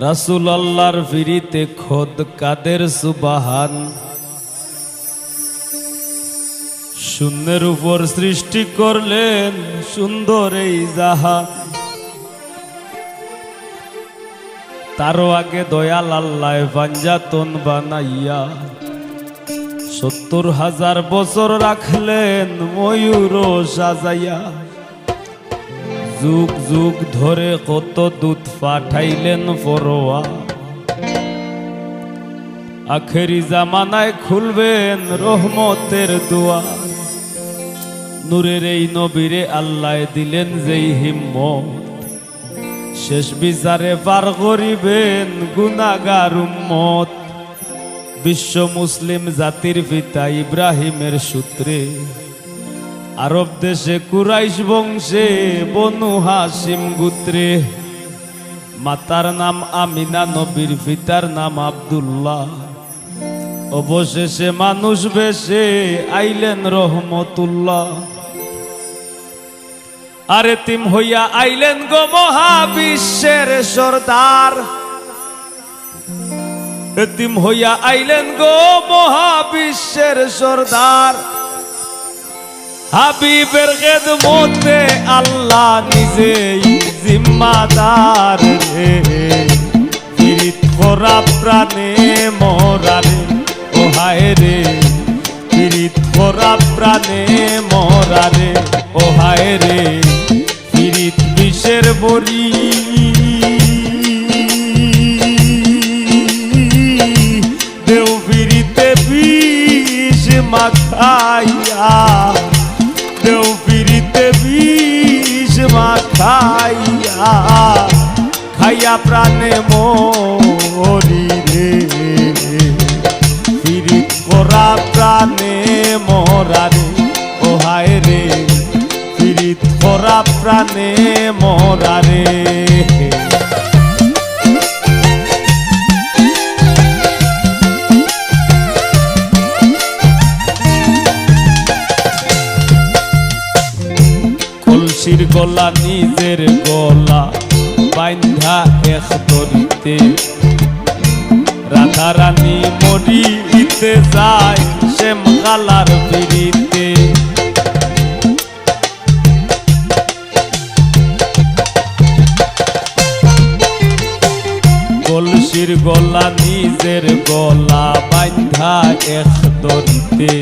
রাসূল আল্লাহর ফিরিতে খোদ কাদের সুবহান। শূন্যের উপর সৃষ্টি করলেন সুন্দর এই জাহান। তারও আগে দয়াল আল্লাহ পাঞ্জাতন বানাইয়া ৭০,০০০ বছর রাখলেন ময়ূর সাজাইয়া। যুগ যুগ ধরে কত দুধ পাঠাইলেন ফরোয়া। আখেরি জামানায় খুলবেন রহমতের দুয়ার। নূরের এই নবীরে আল্লাহ দিলেন যেই হিম্মত, শেষ বিচারে পার করিবেন গুনাহগার উম্মত। বিশ্ব মুসলিম জাতির পিতা ইব্রাহিমের সূত্রে আরব দেশে কুরাইশ বংশে বনু হাসিম গোত্রে। মাতার নাম আমিনা, নবীর পিতার নাম আব্দুল্লাহ। অবশেষে মানুষ বেশে আইলেন রহমতুল্লাহ। আর এতিম হইয়া আইলেন গো মহাবিশ্বের সরদার। এতিম হইয়া আইলেন গো মহাবিশ্বের সরদার। হাবিবের খেদমতে আল্লাহ নিজেই জিম্মাদার রে। পীড়িত করা প্রাণে মরারে ও হায় রে। পীড়িত করা প্রাণে মরারে ও হায় রে। পীড়িত বিষের বড়ি দেও পীড়িতে বিষ মাখাইয়া। দেও পীড়িতে বিষ মাখাইয়া। খাইয়া প্রাণে মরি রে। পীড়িত করা প্রাণে মরারে ও হায় রে। পীড়িত করা প্রাণে মরারে। কলসির গলা নিজের গলা বাইন্ধা এক দড়িতে। রাধা রানী মরিতে যায় শ্যাম কালার পিড়িতে। কলসির গলা নিজের গলা বাইন্ধা এক দড়িতে।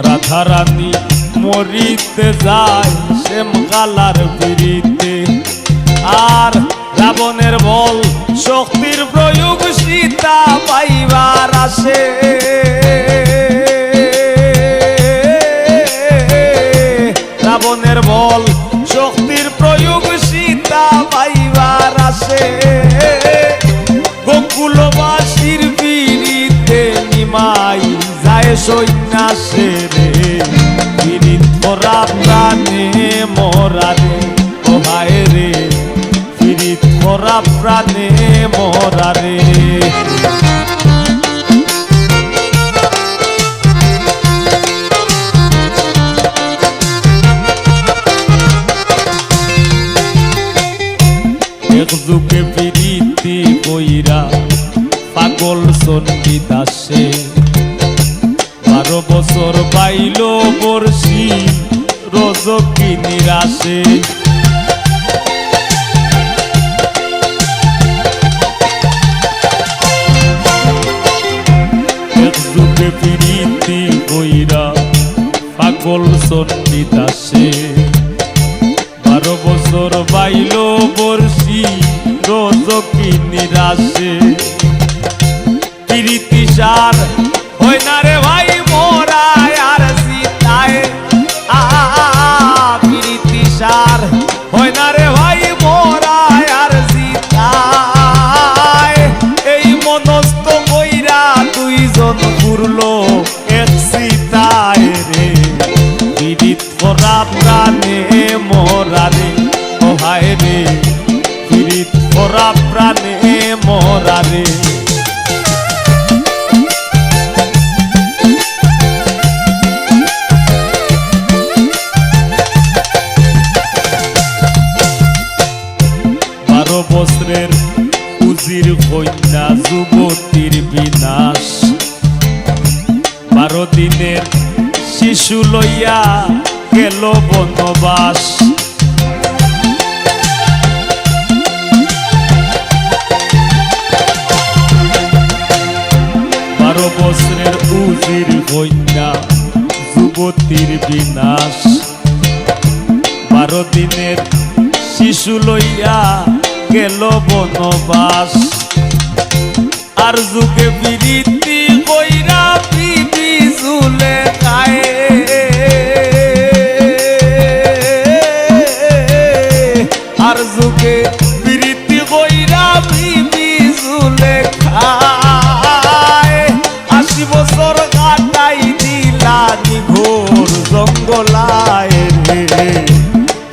রাধা রানী মরিতে যায় শ্যাম কালার পিড়িতে। আর রাবণের বল শক্তির প্রয়োগ সীতা পাইবার আসে। রাবণের বল শক্তির প্রয়োগ সীতা পাইবার আসে। গোকুলবাসীর পিড়িতে নিমাই যায় সন্ন্যাসে রে। পীড়িত করা প্রাণে মরারে ও হায় রে। পীড়িত করা প্রাণে মরারে। এক যুগে পীড়িতি কইরা পাগল চণ্ডী দাসে। 12 বছর পাইল বর্ষি রজকি নিরাশে। এক যুগে পীড়িতি কইরা পাগল চণ্ডী দাসে। 12 বছর পাইল বর্ষি রজকি নিরাশে। পীড়িতি সার হয় না রে ভাই মোরায় আর সীতায়। পীড়িতি সার হয় না রে ভাই মোরায় আর সীতায়। এই মনস্থ কইরা দুইজন ঘুরলো এক সীতায় রে। পীড়িত করা প্রাণে মরারে ও হায় রে। পীড়িত করা প্রাণে মরারে। বস্ত্রের উজির কন্যা যুবতীর বিনাশ 12 দিনের শিশু লইয়া গেল বনবাস 12 বছরের উজির কন্যা যুবতীর বিনাশ 12 দিনের শিশু লইয়া গেল বনবাস আর যুগে বিরীতি কইরা বিবি ঝুলে খায় আর যুগে বিরীতি কইরা বিবি ঝুলে খায় 80 বছর কাটাই দিলা নিঘোর জঙ্গলায় রে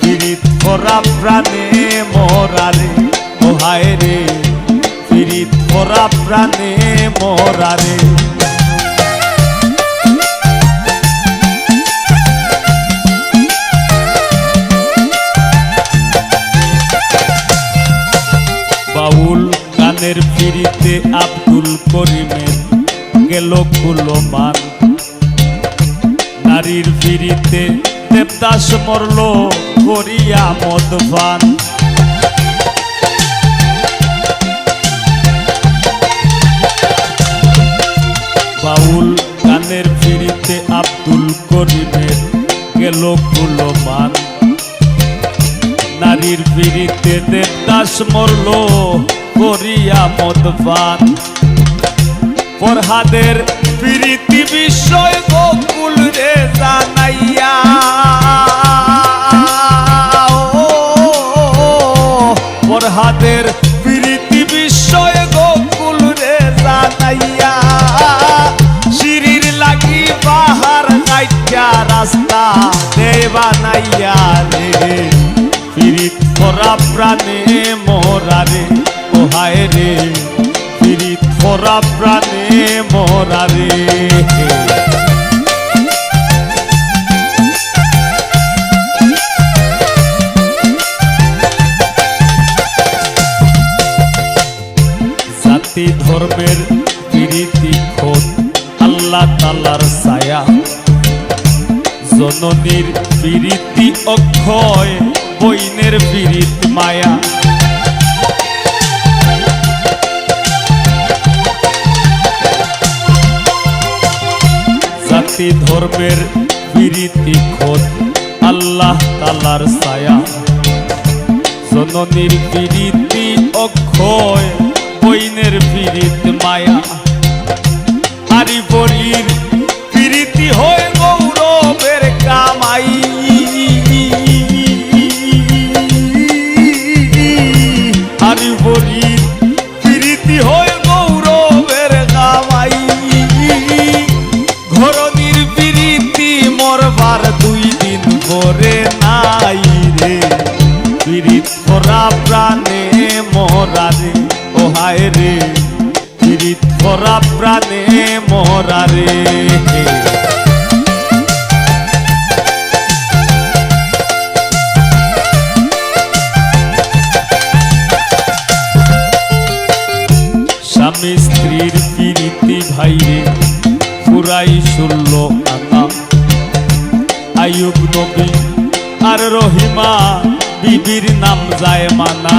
পীড়িত করা প্রাণে মরারে ও হায় রে পীড়িত করা প্রাণে মরারে বাউল গানের পীড়িতে আব্দুল করিমের গেল কুলমান নারীর পীড়িতে দেবদাস মরল করিয়া মদপান বাউল গানের পীড়িতে আব্দুল করিমের গেল কুলমান নারীর পীড়িতে দেবদাস মরল করিয়া মদপান ফরহাদের পীড়িতি বিষয় গোকুল রে জানাইয়া ফরহাদের পীড়িতি বিষয় গোকুল রে জানাইয়া শিরির লাগি বাহার কাইটা রাস্তা দেবানাইয়া রে পীড়িত করা প্রাণে মরারে ও হায় রে পীড়িত করা প্রাণে মরারে জাতি ধর্মের পীড়িতি খোদ আল্লাহ তাআলার ছায়া জননীর পীড়িতি অক্ষয় বইনের পীড়িত মায়া জাতি ধর্মের পীড়িতি খোদ আল্লাহ তাআলার ছায়া জননীর পীড়িতি অক্ষয় বইনের পীড়িত মায়া আরি পরীর পীড়িতি হয় গৌরবের কামাই আরি পরীর পীড়িতি হয় গৌরবের কামাই ঘরনির পীড়িতি মরবার 2 দিন পরে নাই রে পীড়িত করা প্রাণে মরারে ও হায় রে পীড়িত করা প্রাণে মরারে স্বামী স্ত্রীর পীড়িতি ভাইরে পুরাই 16 আনা আইয়ুব নবী আর রহিমা বিবির নাম যায় মানা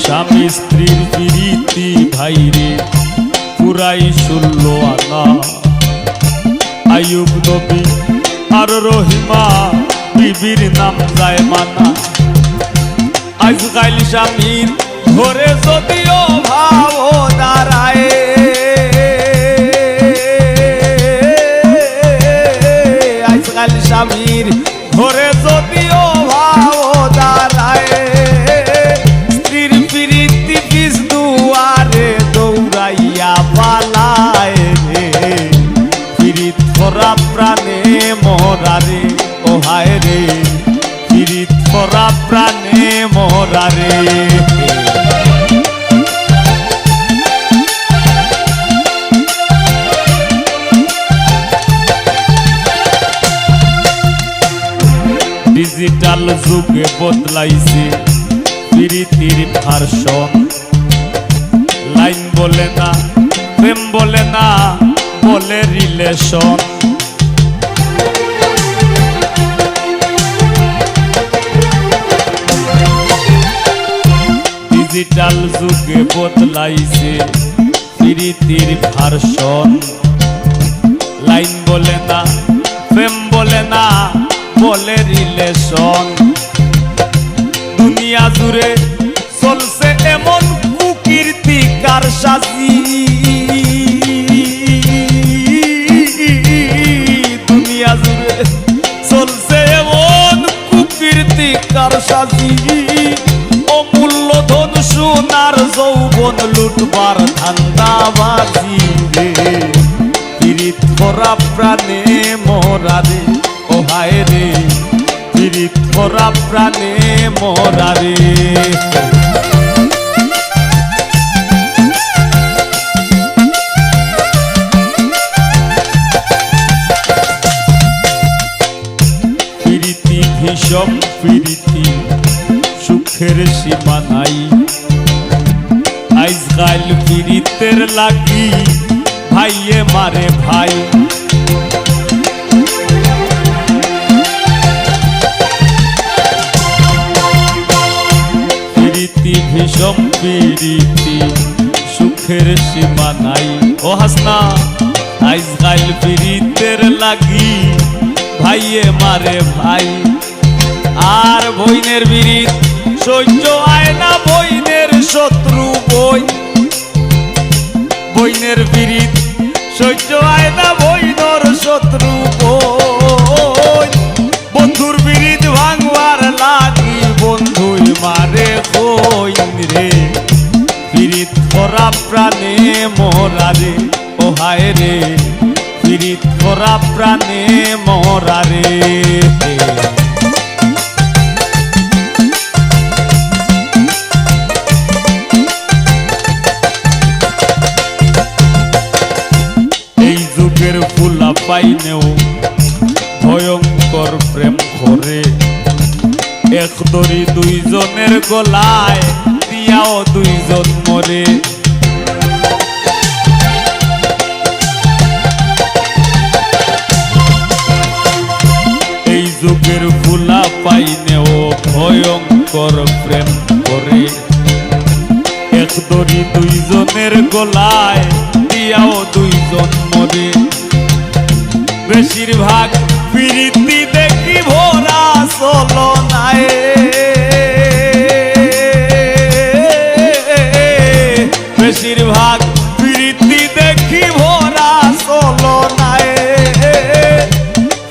স্বামী স্ত্রীর পীড়িতি ভাইরে পুরাই 16 আনা আইয়ুব নবী আর রহিমা বিবির নাম যায় মানা আজকাল স্বামীর ঘরে যদিও ভাব দাঁড়ায় আজকাল স্বামীর ঘরে যদিও ভাব দাঁড়ায় স্ত্রীর পীড়িতি পিছ দুয়ারে দৌড়াইয়া পালায় রে পীড়িত করা প্রাণে মরারে ও হায় রে পীড়িত করা প্রাণে মরারে ডিজিটাল যুগে বদলাইছে প্রীতির ভার্সন। লাইন বলে না, প্রেম বলে না, বলে রিলেশন। ডিজিটাল যুগে বদলাইছে প্রীতির ভার্সন। লাইন বলে না, প্রেম বলে না, বলে রিলেশন। দুনিয়া জুড়ে চলছে এমন কুকীর্তি কারসাজি। দুনিয়া জুড়ে চলছে এমন কুকীর্তি কারসাজি। অমূল্য ধন সোনার যৌবন লুটবার ধান্দাবাজি রে। পীড়িত করা প্রাণে মরা রে, ও হায় রে, পীড়িত করা প্রাণে মরা রে। প্রীতি ভীষণ প্রীতি, সুখের সীমা নাই। আজকাল পীড়িতের লাগি ভাইয়ে মারে ভাই। প্রীতি ভীষণ প্রীতি, সুখের সীমা নাই। ও হাসনা, আজকাল পীড়িতের লাগি ভাইয়ে মারে ভাই। আর বইনের বিরিত সহ্য হয় না, বইনের শত্রু বই। বইনের বিরিত সহ্য হয় না, বইনের শত্রু বই। বন্ধুর বিরিত ভাঙবার লাগি বন্ধুই মারে কইন রে। পীড়িত করা প্রাণে মরা রে, ও হায় রে, পীড়িত করা প্রাণে মরা রে। এই যুগের ফুলা পাইনেও ভয়ঙ্কর প্রেম করে। এক দড়ি দুইজনের গলায় দিয়াও দুইজন মরে। এই যুগের ফুলা পাইনেও ভয়ঙ্কর প্রেম করে। এক দড়ি দুইজনের গলায় দিয়াও দুইজন মরে। বেশিরভাগ প্রীতি দেখি ভরা চলনায়। বেশিরভাগ প্রীতি দেখি ভরা চলনায়।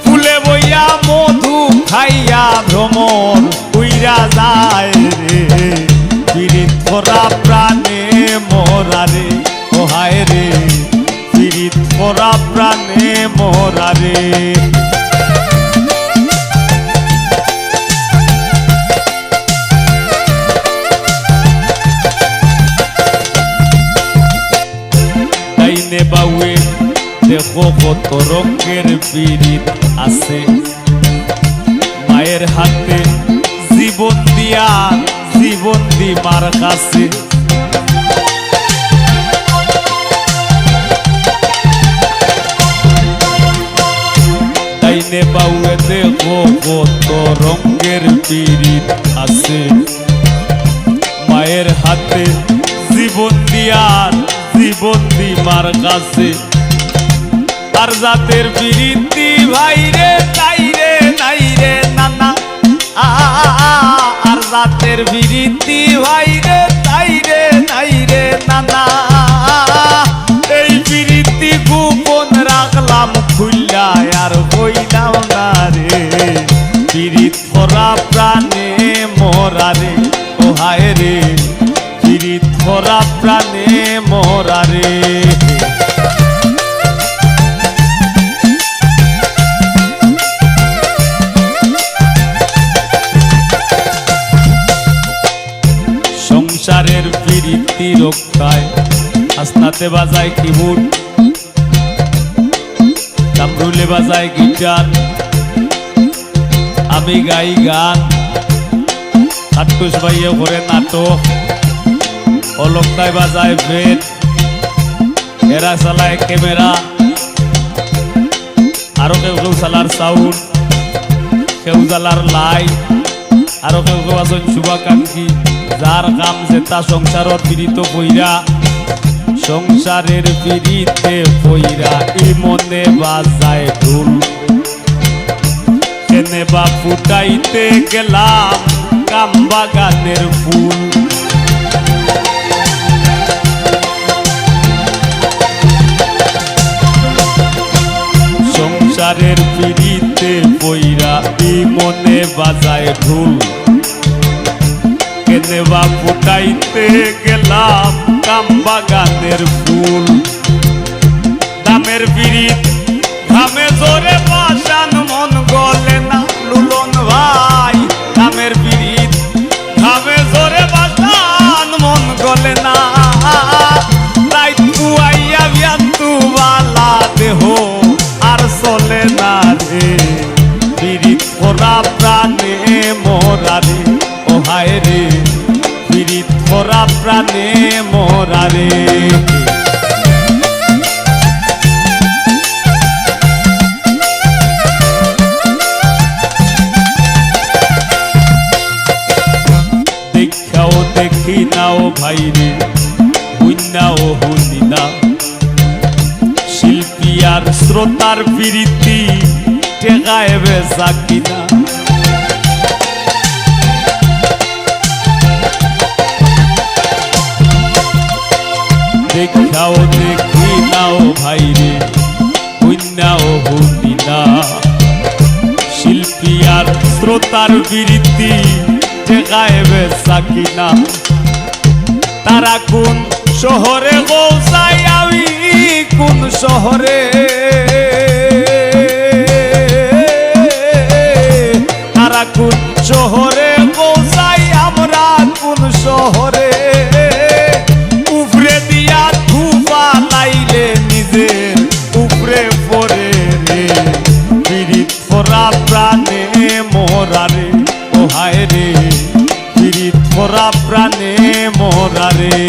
ফুলে বইয়া মধু খাইয়া ভ্রমর উইরা যায় রে। পীড়িত করা প্রাণে মরা রে, ও হায় রে, পীড়িত করা প্রাণে মরা রে। ডাইনে বাউয়ে দেখো কত রঙের পীড়িত আছে। মায়ের হাতে জীবন দিয়া জীবন দিমার কাছে। ডাইনে বাউয়ে দেখো কত রঙের পীড়িত আছে। মায়ের হাতে জীবন দিয়ার জীবন দিমার কাছে। আর জাতের প্রীতি ভাই রে নাই রে, নাই রে নানা। আর জাতের প্রীতি ভাই রে নাই রে, নাই রে নানা। এই প্রীতি গোপন রাখলাম খুললা, আর কইলাম না রে। পীড়িত করা প্রাণে মরা রে, ও হায় রে, পীড়িত করা প্রাণে মরা রে। সংসারের প্রীতি রক্ষায় হাসনাতে বাজায় কিবোর্ড, কামরুলে বাজায় গিটার। আমি গাই গান, আট্টুস ভাইয়ে করে নাটক, অলকটাই বাজায় বেদ, এরা চালায় ক্যামেরা, আরো কেউ কেউ চালার সাউন্ড, কেউ জ্বালার লাইট, আরো কেউ কেউ আছেন শুভাকাঙ্ক্ষী, যার কাম যেটা সংসারত পীড়িত পইরা, সংসারের পীড়িতে পইরা ই মনে বাজায় ঢোল। কেনে বা ফুটাইতে গেলাম কাম বাগানের ফুল, সংসারের পীড়িতে পইরা ই মনে বাজায় ঢোল। কেনে বা ফুটাইতে গেলাম কাম বাগানের ফুল। দামের পীড়িত ঘামে জোরে বাসান মন গলে না লুলন ভাই, দামের পীড়িত ঘামে জোরে বাসান মন গলে না। তাই তুয়াইয়া বিয়ান্তু বালা দেহ আর চলে না রে, পীড়িত করা প্রাণে মোরা রে, ও হায় রে পীড়িত করা প্রাণে মোরা রে। দেখাও দেখি নাও ভাই রে, হুইনাও হুনি না, শিল্পী আর শ্রোতার প্রীতি টেকায় বেচা কিনা। দেখাও দেখি নাও ভাই রে, হুইনাও হুনি না, শিল্পী আর শ্রোতার প্রীতি টেকায় বেচা কিনা। তারা কোন শহরে পৌঁছাই আমি কোন শহরে, তারা কোন শহরে পৌঁছাই আমরা কোন শহরে। উপরে দিয়া ধুপা লাইলে নিজের উপরে পড়ে রে, পীড়িত পরা প্রাণে মোরা রে, ও হায় রে পীড়িত পরা প্রাণে মোরা রে।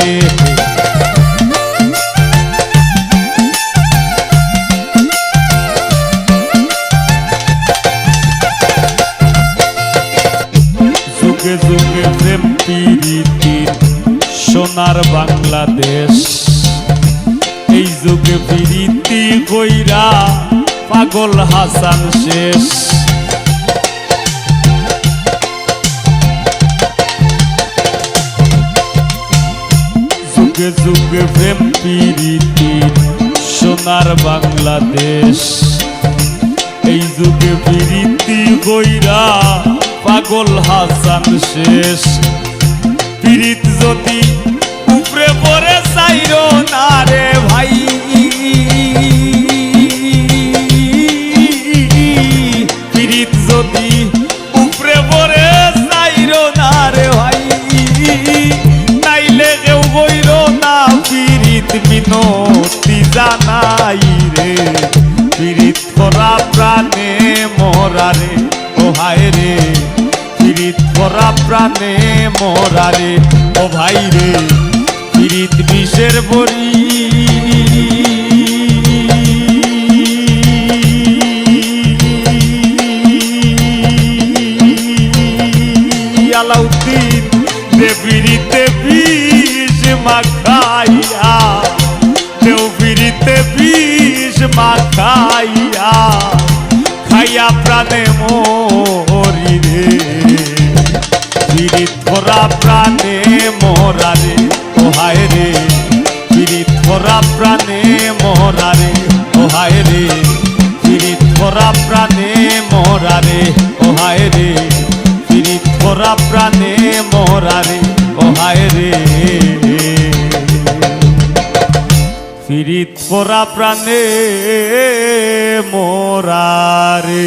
যুগে যুগে প্রেম পীড়িতির সোনার বাংলাদেশ, এই যুগে পীড়িতি কইরা পাগল হাসান শেষ। যুগে যুগে প্রেম পীড়িতির সোনার বাংলাদেশ, এই যুগে পীড়িতি কইরা পাগল হাসান শেষ। পীড়িত যদি উপরে পড়ে চাইরো না রে ভাই, পীড়িত যদি উপরে পড়ে চাইরো না রে ভাই, তাইলে কেউ বইর না পীড়িত মিনতি জানাই রে, পীড়িত করা প্রাণে মোরা রে, ও হায় রে পীড়িত করা প্রাণে মোরা রে, ও ভাই রে পীড়িত বিষের বড়ি। আলাউদ্দিন দে পীড়িতে বিষ মাখাইয়া, দেও পীড়িতে বিষ মাখাইয়া, খাইয়া প্রাণে মরি রে, পীড়িত করা প্রাণে মোরা রে, ও হায় রে পীড়িত করা প্রাণে মোরা রে, ও হায় রে পীড়িত করা প্রাণে মোরা রে, ও হায় রে পীড়িত করা প্রাণে মোরা রে, ও হায় রে পীড়িত করা প্রাণে মোরা রে।